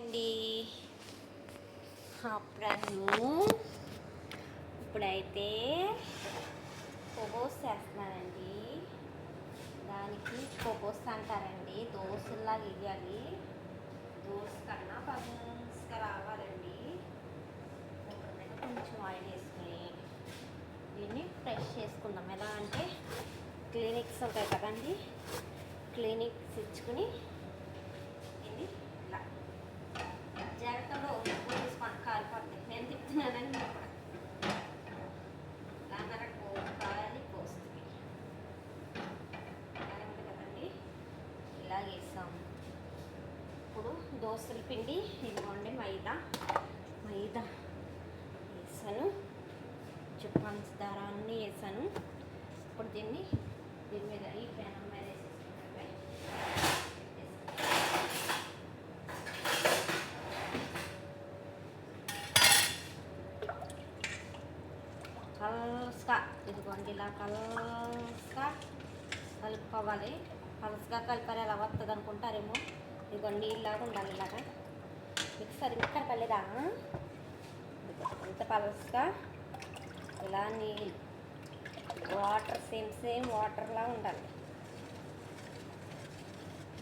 అండి. అప్పుడు ఇప్పుడైతే కొబోస్ చేస్తున్నానండి. దానికి కొబోస్ అంటారండి. దోశలా వేయాలి. దోశ కన్నా పలుచగా రావాలండి. ఒకరి మీద కొంచెం ఆయిల్ వేసుకుని దీన్ని ఫ్రెష్ చేసుకుందాం. ఎలా అంటే క్లినిక్స్ ఉంటాయి కదండి, క్లినిక్స్ ఇచ్చుకుని ఇది ఇలా జాగ్రత్తగా ఉప్పు తీసుకొని కాలిపోతుంది. నేను తిప్పుతున్నానని కూడా దాని కాలి పోస్తుంది కదండి. ఇలా వేసాం. ఇప్పుడు దోశల పిండి ఇదిగోండి, మైదా వేసాను, పంచదార అన్నీ వేసాను. ఇప్పుడు దీని మీద ఈ పెనం మీద కలుసుగా, ఇదిగోండి ఇలా కలుసుగా కలుపుకోవాలి. కలుసుగా కలిపారు ఎలా వస్తుంది అనుకుంటారేమో. ఇదిగోండి నీళ్ళలాగా ఉండాలి. ఇలాగా మిక్సర్ ఇక్కడ పర్లేదా, ఇంత పలుసుగా ఇలా నీళ్ళు వాటర్ సేమ్ వాటర్లా ఉండాలి.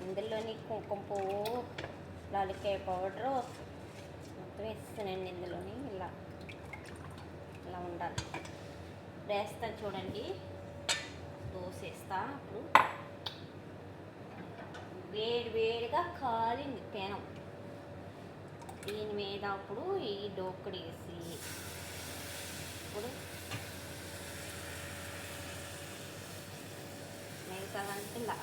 ఇందులోని కుంకుమ పువ్వు, లాలికాయ పౌడరు మొత్తం వేస్తానండి. ఇందులోని ఇలా ఉండాలి. వేస్తాను చూడండి. దోశ వేస్తా. అప్పుడు వేడిగా కాలింది పెనం. దీని మీద అప్పుడు ఈ డోకుడు వేసి ఇప్పుడు మిగతాదంటే ఇలా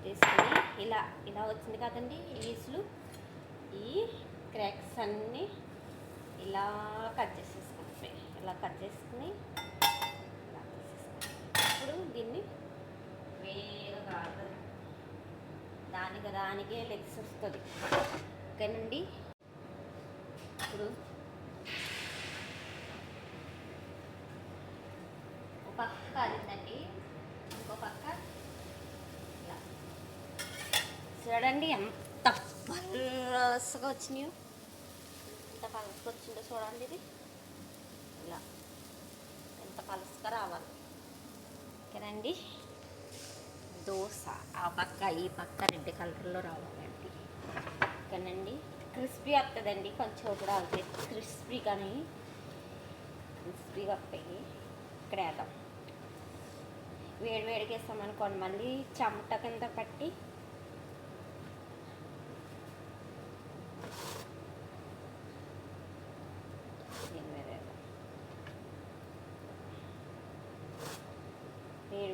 తీసుకుని ఇలా వచ్చింది కదండి. ఈసులు ఈ క్రాక్స్ అన్నీ ఇలా కట్ చేసేసుకుంటాయి. ఇలా కట్ చేసుకుని ఇప్పుడు దీన్ని వేగగా కాలుతుంది. దానికే లెగ్స్ వస్తుంది. ఓకేనండి. ఇప్పుడు ఒక పక్క కాలిందండి, ఇంకో పక్క ఇలా చూడండి ఎంత పలసగా వచ్చినాయో. ఎంత పలసగా వచ్చిందో చూడండి. ఇది ఇలా ఎంత పలసగా రావాలి. ఓకేనండి. దోశ ఆ పక్క ఈ పక్క రెడ్ కలర్లో రావాలండి. ఓకేనండి. క్రిస్పీ వస్తుందండి. కొంచెం కూడా అవుతుంది క్రిస్పీగా వస్తాయి. ఇక్కడ వేద్దాం. వేడికి వేస్తామనుకోండి మళ్ళీ చెమట కింద పట్టి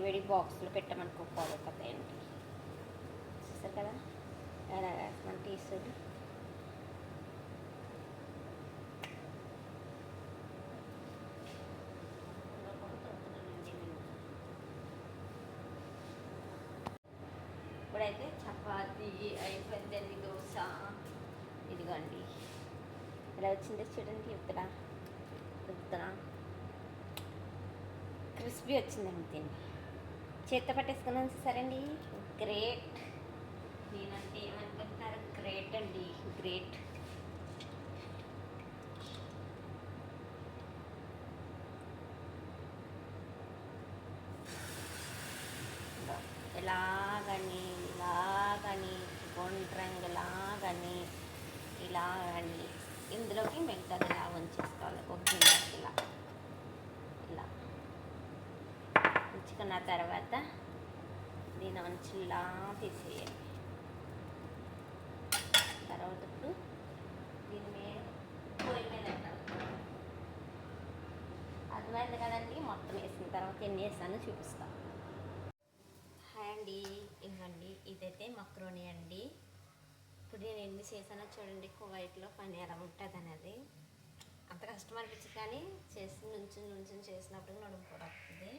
వేడి బాక్సులు పెట్టమనుకోకూడదు కదండి. చూస్తారు కదా ఎలా వేస్తామని టీసులు. ఇప్పుడైతే చపాతీ అయిపోయిందండి. దోశ ఇదిగోండి ఎలా వచ్చిందో చూడండి. చెప్తున్నా క్రిస్పీ వచ్చిందండి. దీన్ని చేత్తో పట్టేసుకున్నాను సరేండి. గ్రేట్. నేనంటే ఏమనుకుంటున్నారు? గ్రేట్ అండి, గ్రేట్. ఇలాగని గుండ్రంగులాగని ఇలాగని ఇందులోకి మిగతాది ఇలా ఉంచేసుకోవాలి. ఒక గిన్నెకి ఇలా ఉంచుకున్న తర్వాత దీని అంచులా తీసేయాలి. తర్వాత ఇప్పుడు దీని మీద పొయ్యి మీద అర్థమైంది కదండి. మొత్తం వేసిన తర్వాత ఎన్ని వేసానో చూపిస్తాను. హాయ్ అండి, ఇవ్వండి ఇదైతే మక్రోని అండి. ఇప్పుడు నేను ఎన్ని చేశానో చూడండి. కువైట్లో పని ఎలా ఉంటుంది అనేది అంత కష్టం అనిపించదు, కానీ నుంచి చేసినప్పుడు నడుము కూడా వస్తుంది.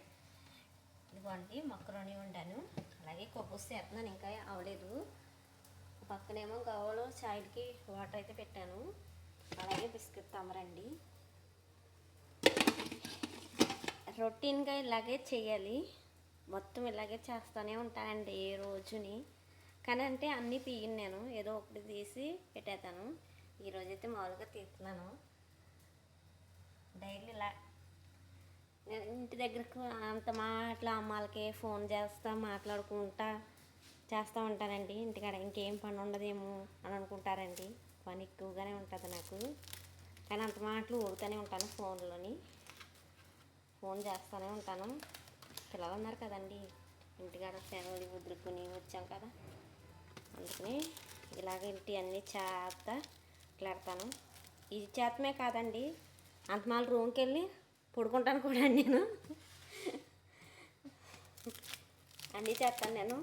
ఇదిగోండి మక్రోని వండాను. అలాగే కొబ్బరి చేస్తున్నాను, ఇంకా అవ్వలేదు. పక్కనేమో గవ్వలో చాయ్కి వాటర్ అయితే పెట్టాను. అలాగే బిస్కెట్ తమరండి. రొటీన్గా ఇలాగే చేయాలి. మొత్తం ఇలాగే చేస్తూనే ఉంటానండి ఏ రోజుని. కానీ అంటే అన్నీ తీయను, నేను ఏదో ఒకటి తీసి పెట్టేస్తాను. ఈరోజైతే మామూలుగా తీస్తున్నాను. డైలీ ఇలా నేను ఇంటి దగ్గరకు అంత మాటలు అమ్మాలకి ఫోన్ చేస్తా మాట్లాడుకుంటా చేస్తూ ఉంటానండి. ఇంటికాడ ఇంకేం పని ఉండదేమో అని అనుకుంటారండి. పని ఎక్కువగానే ఉంటుంది నాకు. కానీ అంత మాటలు ఊగుతూనే ఉంటాను ఫోన్లోని. ఫోన్ చేస్తూనే ఉంటాను. పిల్లలు ఉన్నారు కదండి, ఇంటికాడ సెలవులు వదులుకుని వచ్చాం కదా, అందుకని ఇలాగ ఇంటి అన్నీ చేత ఇట్లాడతాను. ఇది చేతమే కాదండి, అంతమాల రూమ్కి వెళ్ళి పడుకుంటాను కూడా నేను. అన్నీ చేస్తాను నేను.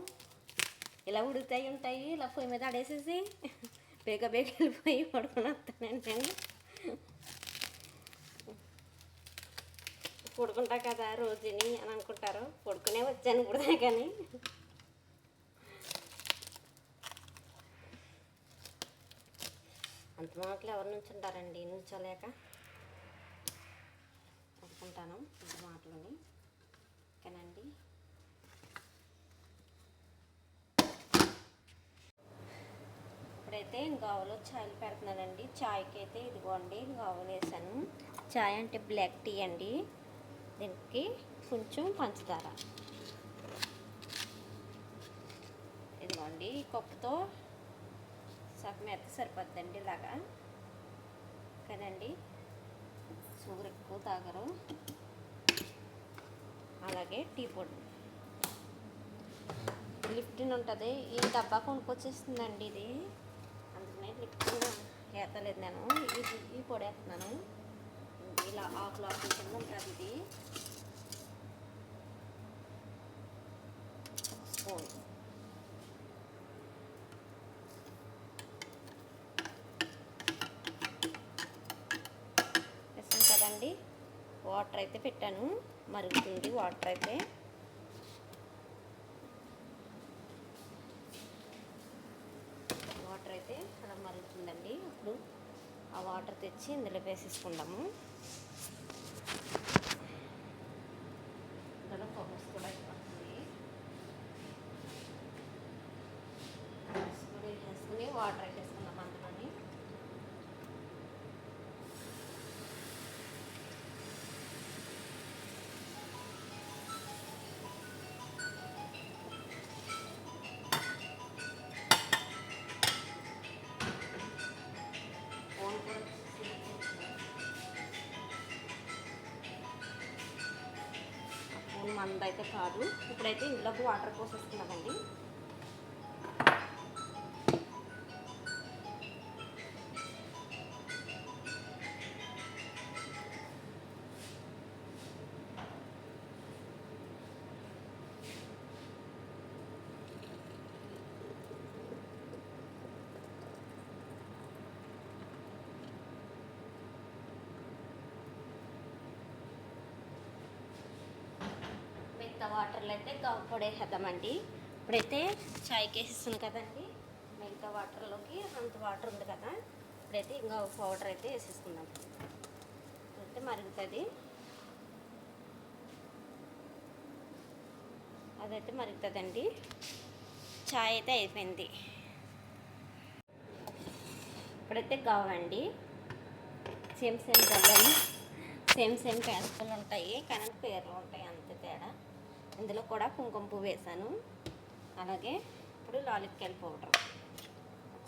ఇలా ఉడుకుతాయి ఉంటాయి, ఇలా పొయ్యి మీద ఆడేసేసి బేగ బేగ వెళ్ళిపోయి పడుకుని వస్తానండి నేను. పడుకుంటా కదా రోజుని అని అనుకుంటారు. పడుకునే వచ్చాను ఇప్పుడు కానీ అంత మాటలు ఎవరి నుంచి ఉంటారండి, నుంచోలేక పడుకుంటాను అంత మాటలని. కానండి ఇప్పుడైతే గావులో చాయ్లు పెడుతున్నానండి. చాయ్కి అయితే ఇదిగోండి గావులు వేసాను. చాయ్ అంటే బ్లాక్ టీ అండి. దీనికి కొంచెం పంచదార, ఇదిగోండి ఈ కప్పుతో సగం అయితే సరిపోద్దండి ఇలాగా. కదండి షుగర్ ఎక్కువ తాగరు. అలాగే టీ పొడి లిప్టిన్ ఉంటుంది, ఈ డబ్బా కొనుక్కొచ్చేస్తుందండి ఇది, అందుకనే లిప్టిన్ వేస్తలేదు నేను. ఈ పొడి వేస్తున్నాను. ఇలా ఆకులు ఆకులు కింద ఉంటుంది ఇది. స్పూన్ వేస్తాను కదండి. వాటర్ అయితే పెట్టాను, మరుగుతుంది వాటర్ అయితే. వాటర్ అయితే అలా మరుగుతుందండి. ఇప్పుడు ఆ వాటర్ తెచ్చి ఇందులో వేసేసుకుందాము. ఇందులో ఫోకస్ కూడా అయిపోతుంది. వేసుకుని వాటర్ వేసేసుకుందాం అందులోని. మందైతే కాదు. ఇప్పుడైతే ఇందులోకి వాటర్ పోసేసుకున్నామండి. వాటర్లో అయితే గావు పొడి వేసేద్దామండి. ఇప్పుడైతే చాయ్కి వేసేస్తున్నాం కదండి, మిగతా వాటర్లోకి అంత వాటర్ ఉంది కదా, ఇప్పుడైతే ఇంకా పౌడర్ అయితే వేసేసుకుందాం. అయితే మరుగుతుంది, అదైతే మరుగుతుందండి. చాయ్ అయితే అయిపోయింది. ఇప్పుడైతే గావండి, సేమ్ డబ్బాలు సేమ్ పేస్టలు ఉంటాయి, కానీ పేర్లు ఉంటాయి అంతే తేడా. ఇందులో కూడా కుంకుమ పువ్వు వేసాను. అలాగే ఇప్పుడు లాలిక్కాయల పౌడర్ ఒక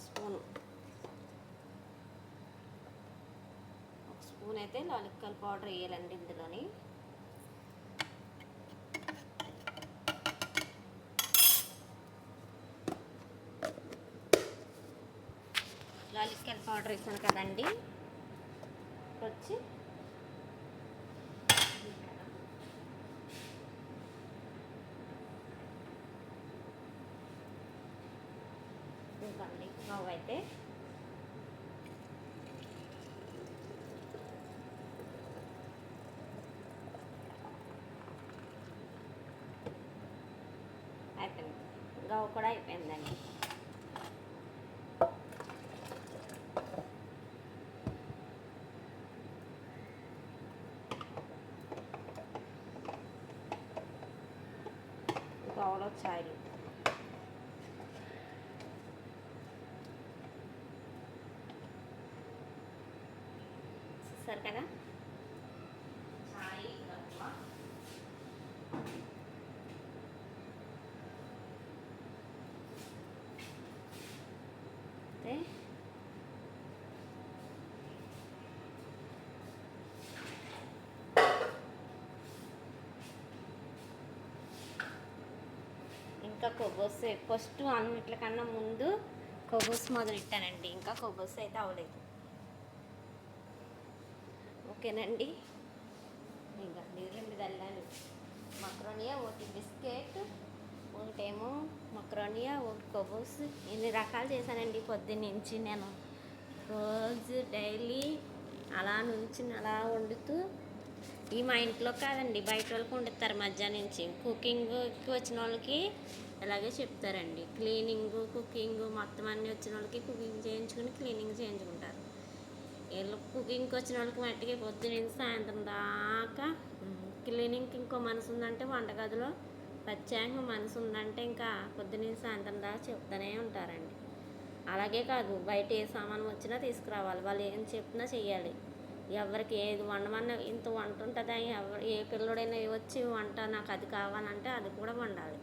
స్పూన్ అయితే లాలిక్కాయల పౌడర్ వేయాలండి ఇందులోని. లాలిక్కాయల పౌడర్ వేసాను కదండి. వచ్చి ఇంకండి గావు అయితే అయిపోయింది. గావు కూడా అయిపోయిందండి. చాయ్ చూస్తారు కదా, చాయ్ రవ్వ. అయితే ఇంకా కొబ్బరి ఫస్ట్ అన్నిటికన్నా ముందు కొబ్బరి మొదలెట్టానండి. ఇంకా కొబ్బరి అయితే అవ్వలేదు. ఓకేనండి, ఇంకా 2 దల్లాలు మక్రోనియా, ఒకటి బిస్కెట్, ఒకటేమో మక్రోనియా, ఒకటి కొబ్బరి. ఎన్ని రకాలు చేశానండి పొద్దున్నుంచి నేను. రోజు డైలీ అలా అలా వండుతూ. ఈ మా ఇంట్లో కాదండి, బయట వాళ్ళకి వండుతారు మధ్యాహ్నం నుంచి. కుకింగ్కి వచ్చిన వాళ్ళకి ఇలాగే చెప్తారండి. కుకింగ్ మొత్తం అన్నీ వచ్చిన వాళ్ళకి కుకింగ్ చేయించుకుని క్లీనింగ్ చేయించుకుంటారు. వీళ్ళు కుకింగ్కి వచ్చిన వాళ్ళకి మట్టికి పొద్దున్న సాయంత్రం దాకా క్లీనింగ్కి ఇంకో మనసు ఉందంటే, వంటగదిలో ప్రత్యేకంగా మనసు ఉందంటే ఇంకా పొద్దున్న సాయంత్రం దాకా చెప్తూనే ఉంటారండి. అలాగే కాదు, బయట ఏ సామాను వచ్చినా తీసుకురావాలి, వాళ్ళు ఏం చెప్పినా చెయ్యాలి. ఎవరికి ఏది వండమన్నా ఇంత వంట ఉంటుందా, ఏ పిల్లడైనా వచ్చి వంట నాకు అది కావాలంటే అది కూడా వండాలి.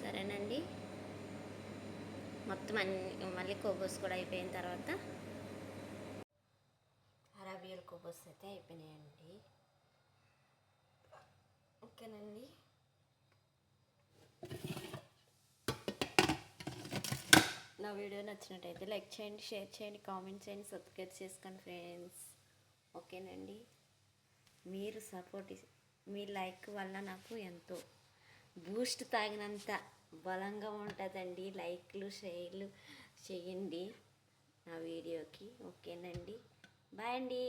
సరేనండి, మొత్తం అన్ని మళ్ళీ కొబ్బరి కూడా అయిపోయిన తర్వాత అరబియల్ కొబ్బరి అయితే అయిపోయినాయండి. ఓకేనండి, నా వీడియో నచ్చినట్టయితే లైక్ చేయండి, షేర్ చేయండి, కామెంట్ చేయండి, సబ్స్క్రైబ్ చేసుకోండి ఫ్రెండ్స్. ఓకేనండి, మీరు సపోర్ట్, మీ లైక్ వల్ల నాకు ఎంతో బూస్ట్ తాగినంత బలంగా ఉంటుందండి. లైక్లు షేర్లు చేయండి నా వీడియోకి. ఓకేనండి, బాయ్ అండి.